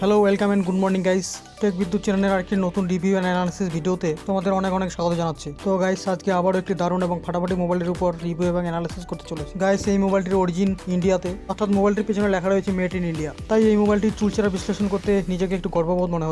Hello welcome and good morning guys. Tech Bidyut চ্যানেলের আরেকটি নতুন রিভিউ অ্যান্ড অ্যানালিসিস ভিডিওতে তোমাদের অনেক অনেক স্বাগত জানাচ্ছি। তো গাইস আজকে আবারও একটি দারুণ এবং ফাটাফাটি মোবাইলের উপর রিভিউ এবং অ্যানালিসিস করতে চলেছি। গাইস এই মোবাইলটির অরিজিন ইন্ডিয়াতে, অর্থাৎ মোবাইলটির পিছনে লেখা রয়েছে মেড ইন ইন্ডিয়া। তাই এই মোবাইলটির চুলচেরা বিশ্লেষণ করতে নিজেকে একটু গর্ববোধ মনে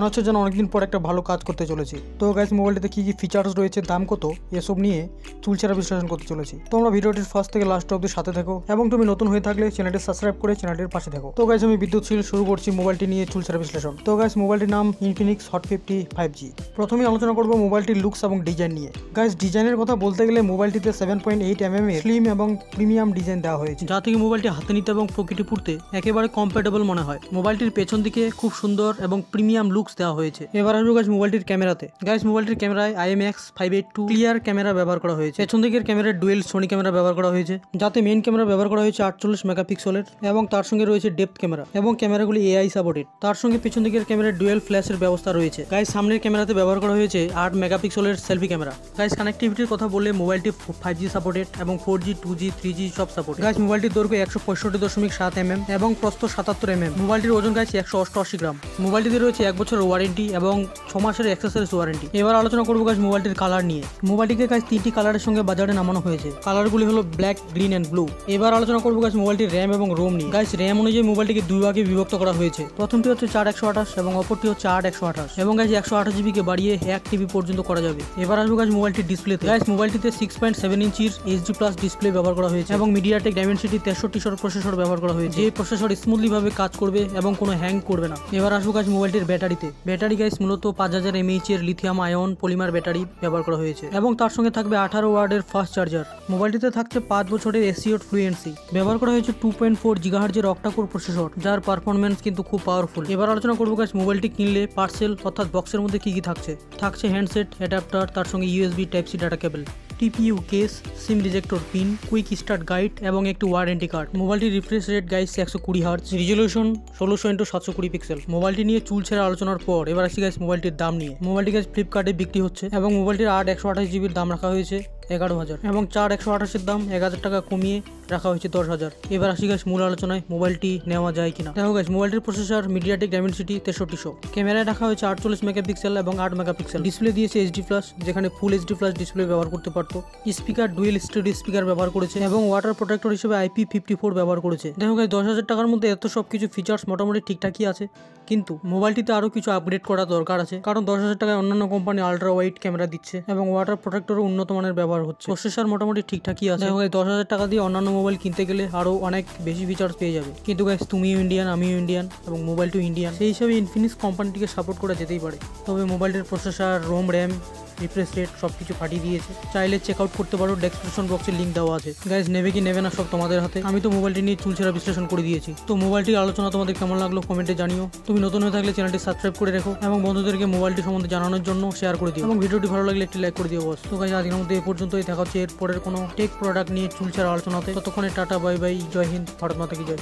হচ্ছে যেন অনেকদিন পর একটা ভালো কাজ করতে চলেছি। তো গাইস মোবাইলটিতে কি কি ফিচার্স রয়েছে, দাম কত, এসব নিয়ে চুলচেরা বিশ্লেষণ করতে চলেছি। তোমরা ভিডিওটির ফার্স্ট থেকে লাস্ট অবধি সাথে থাকো এবং তুমি নতুন হয়ে থাকলে চ্যানেলটি সাবস্ক্রাইব করে চ্যানেলটির পাশে থাকো। তো গাইস আমি বিদ্যুৎশীল শুরু করছি মোবাইলটি নিয়ে চুলচেরা বিশ্লেষণ। তো গাইস মোবাইলটির নাম ইনফিনিক্স হট 50 5G। প্রথমে আলোচনা করব মোবাইলটির লুকস এবং ডিজাইন নিয়ে। গাইস ডিজাইনের কথা বলতে গেলে মোবাইলটিতে 7.8mm এর স্লিম এবং প্রিমিয়াম ডিজাইন দেওয়া হয়েছে, যা থেকে মোবাইলটি হাতে নিতে এবং পকেটে পুরতে একেবারে কমফোর্টেবল মনে হয়। মোবাইলটির পেছন দিকে খুব সুন্দর এবং প্রিমিয়াম লুকস দেওয়া হয়েছে। এবার আসবো গাইস মোবাইলটির ক্যামেরাতে। গাইস মোবাইলটির ক্যামেরায় IMX 582 ক্লিয়ার ক্যামেরা ব্যবহার করা হয়েছে। পেছন দিকের ক্যামেরার ডুয়েল সোনি ক্যামেরা ব্যবহার করা হয়েছে, যাতে মেইন ক্যামেরা ব্যবহার করা হয়েছে 48 মেগাপিক্সেলের এবং তার সঙ্গে রয়েছে ডেপথ ক্যামেরা এবং ক্যামেরাগুলি AI সাপোর্টেড। তার সঙ্গে পেছন দিকের ক্যামেরার ডুয়েল ফ্ল্যাশের ব্যবস্থা রয়েছে। গাইস সামনের ক্যামেরাতে ব্যবহার করা হয়েছে 8 মেগাপিক্সেলের সেলফি ক্যামেরা। গাইস কানেক্টিভিটির কথা বললে মোবাইলটি 5G সাপোর্টেড এবং 4G 2G 3G সব সাপোর্ট। গাইস মোবাইলটির দৈর্ঘ্য 165.7mm এবং প্রস্থ 77mm। মোবাইলটির ওজন গাইস 188 গ্রাম। মোবাইলটিতে রয়েছে 1 বছরের ওয়ারেন্টি এবং 6 মাসের অ্যাক্সেসরিজ ওয়ারেন্টি। এবার আলোচনা করবো গাইস মোবাইলটির কালার নিয়ে। মোবাইলটিকে গাইস 3টি কালারের সঙ্গে বাজারে নামানো হয়েছে। কালারগুলি হলো ব্ল্যাক, গ্রিন এন্ড ব্লু। এবার আলোচনা করবো গাইস মোবাইলটির র্যাম এবং রোম নিয়ে। গাইস র্যাম অনুযায়ী মোবাইলটিকে দুই ভাগে বিভক্ত করা হয়েছে। প্রথমটি হচ্ছে 4128 এবং অপরটি হচ্ছে 8128 এবং গাইস 128GB কে বাড়িয়ে 1TB পর্যন্ত করা যাবে। এবার আসবো গাইস মোবাইলটির ডিসপ্লেতে। গাইস মোবাইলটিতে 6.7 ইঞ্চির HD+ ডিসপ্লে ব্যবহার করা হয়েছে এবং মিডিয়াটেক ডাইমেনসিটি 6300 প্রসেসর ব্যবহার করা হয়েছে, যে প্রসেসর স্মুথলি ভাবে কাজ করবে এবং কোনো হ্যাং করবে না। এবার আসবো গাইস মোবাইলটির ব্যাটারিতে। ব্যাটারি গাইস মূলত 5000 mAh এর লিথিয়াম আয়ন পলিমার ব্যাটারি ব্যবহার করা হয়েছে এবং তার সঙ্গে থাকবে 18 ওয়াটের ফাস্ট চার্জার। মোবাইলটিতে থাকছে 5 বছরের SCOT ফ্লুয়েন্সি। ব্যবহার করা হয়েছে 2.4 GHz এর অক্টা-কোর প্রসেসর, যার পারফরম্যান্স কিন্তু খুব পাওয়ারফুল। এবার আলোচনা করবো গাইস মোবাইলটি কিনলে পার্সেল অর্থাৎ বক্সের মধ্যে কি কি থাকছে হ্যান্ডসেট, অ্যাডাপ্টার, তার সঙ্গে USB Type-C data cable, TPU case, SIM ejector pin, quick start guide এবং একটি ওয়ারেন্টি কার্ড। মোবাইলটির refresh rate guys 120 Hz, resolution 1600x720 pixel. মোবাইলটি নিয়ে চুলছেরা আলোচনার পর এবার আসছি গাইস মোবাইলটির দাম নিয়ে। মোবাইলটি গাইস ফ্লিপকার্টে বিক্রি হচ্ছে এবং মোবাইলটির 8 128GB দাম রাখা হয়েছে 11,000 এবং 4 128 দাম 1000 টাকা কমিয়ে রাখা হয়েছে 10,000। এবার আসি গাইস মূল আলোচনায়, মোবাইলটি নেওয়া যায় কিনা। দেখো গাইস মোবাইলটির প্রসেসর মিডিয়াটেক ডাইমেনসিটি 6300, ক্যামেরায় রাখা হয়েছে 48 মেগাপিক্সেল এবং 8 মেগাপিক্সেল। ডিসপ্লে দিয়েছে HD+, যেখানে ফুল HD+ ডিসপ্লে ব্যবহার করতে পারতো। স্পিকার ডুয়েল স্টেরিও স্পিকার ব্যবহার করেছে এবং ওয়াটার প্রোটেক্টর হিসেবে IP54 ব্যবহার করেছে। দেখো গাইস 10,000 টাকার মধ্যে এত সব কিছু ফিচার্স মোটামুটি ঠিকঠাকই আছে, কিন্তু মোবাইলটিতে আরো কিছু আপগ্রেড করা দরকার আছে, কারণ 10,000 টাকায় অন্যান্য কোম্পানি আলট্রা ওয়াইড ক্যামেরা দিচ্ছে এবং ওয়াটার প্রোটেক্টরও উন্নত মানের ব্যবহার হচ্ছে। প্রসেসর মোটামুটি ঠিকঠাকই আছে। দেখো গাইস 10,000 টাকা দিয়ে অন্যান্য মোবাইল কিনতে গেলে আরো অনেক বেশি ফিচার্স পেয়ে যাবে, কিন্তু গাইস তুমিও ইন্ডিয়ান, আমিও ইন্ডিয়ান এবং মোবাইলটিও ইন্ডিয়ান, সেই হিসাবে ইনফিনিক্স কোম্পানিটিকে সাপোর্ট করা যেতেই পারে। তবে মোবাইলটির processor, ROM, RAM, refresh rate সবকিছু ফাটিয়ে দিয়েছে। চাইলে চেক আউট করতে পারো, ডেসক্রিপশন বক্সে লিঙ্ক দেওয়া আছে। গাইস নেবে কি নেবে না সব তোমাদের হাতে। আমি তো মোবাইলটি নিয়ে চুলছেরা বিশ্লেষণ করে দিয়েছি। তো মোবাইলটির আলোচনা তোমাদের কেমন লাগলো কমেন্টে জানিও। তুমি নতুন হয়ে থাকলে চ্যানেলটি সাবস্ক্রাইব করে রেখো এবং বন্ধুদেরকে মোবাইলটি সম্বন্ধে জানানোর জন্য শেয়ার করে দিও এবং ভিডিওটি ভালো লাগলে একটি লাইক করে দিও বস। তো গাইস আজকের মধ্যে এই পর্যন্তই। দেখা হচ্ছে এর পরের কোনো টেক প্রোডাক্ট নিয়ে চুলছেরা আলোচনাতে। ততক্ষণে টাটা, বাই বাই, জয় হিন্দ, ভারত মাতা কি জয়।